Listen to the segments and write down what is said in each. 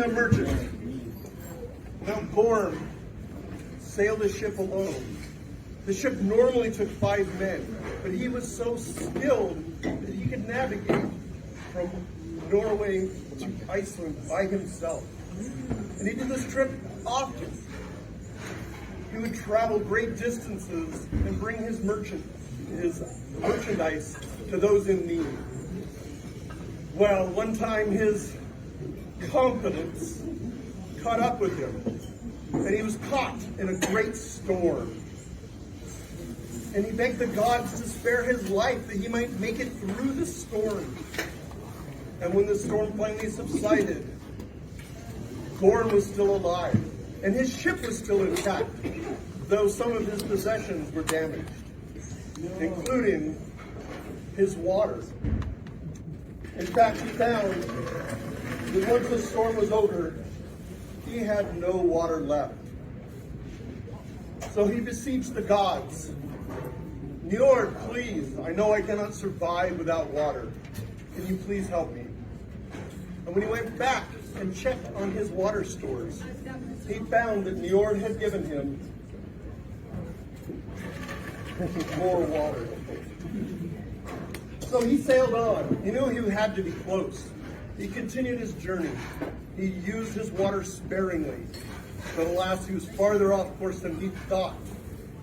the merchant. Now Gorm sailed his ship alone. The ship normally took 5 men, but he was so skilled that he could navigate from Norway to Iceland by himself. And he did this trip often. He would travel great distances and bring his merchandise to those in need. Well, one time his confidence caught up with him, and he was caught in a great storm. And he begged the gods to spare his life that he might make it through the storm. And when the storm finally subsided, Gorm was still alive, and his ship was still intact, though some of his possessions were damaged, including his water. In fact, he found that once the storm was over, he had no water left. So he beseeched the gods. Njord, please, I know I cannot survive without water. Can you please help me? And when he went back and checked on his water stores, he found that Njord had given him more water. So he sailed on. He knew he had to be close. He continued his journey. He used his water sparingly. But alas, he was farther off course than he thought,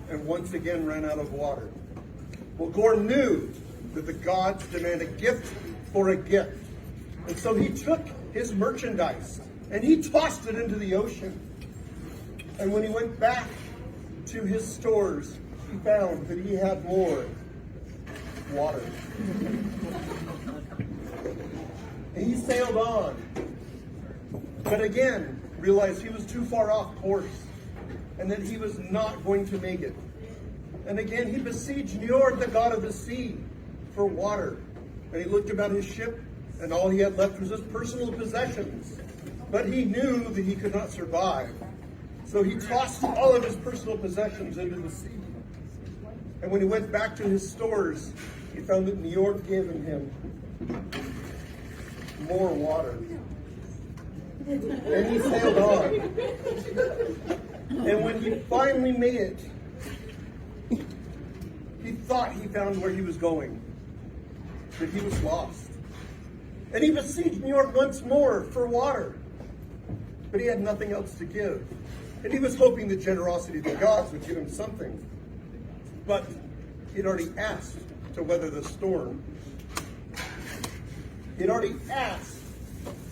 and once again ran out of water. Well, Gorm knew that the gods demand a gift for a gift. And so he took his merchandise and he tossed it into the ocean. And when he went back to his stores, he found that he had more water. And he sailed on, but again realized he was too far off course and that he was not going to make it. And again he besieged Njord, the god of the sea, for water. And he looked about his ship, and all he had left was his personal possessions. But he knew that he could not survive. So he tossed all of his personal possessions into the sea. And when he went back to his stores, he found that Njord gave him more water. And he sailed on. And when he finally made it, he thought he found where he was going, but he was lost. And he besieged Njord once more for water, but he had nothing else to give. And he was hoping the generosity of the gods would give him something. But he'd already asked to weather the storm. He'd already asked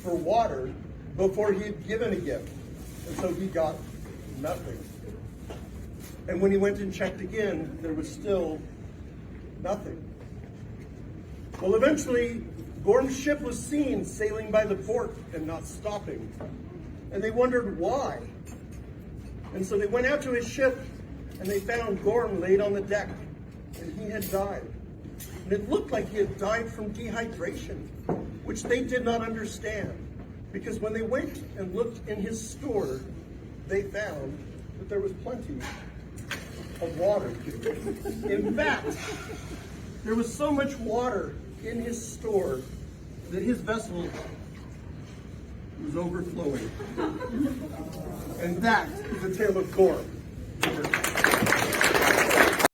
for water before he had given a gift. And so he got nothing. And when he went and checked again, there was still nothing. Well, eventually, Gorm's ship was seen sailing by the port and not stopping. And they wondered why. And so they went out to his ship, and they found Gorm laid on the deck, and he had died. And it looked like he had died from dehydration, which they did not understand, because when they went and looked in his store, they found that there was plenty of water. In fact, there was so much water in his store that his vessel was overflowing. And that is the tale of Gorm.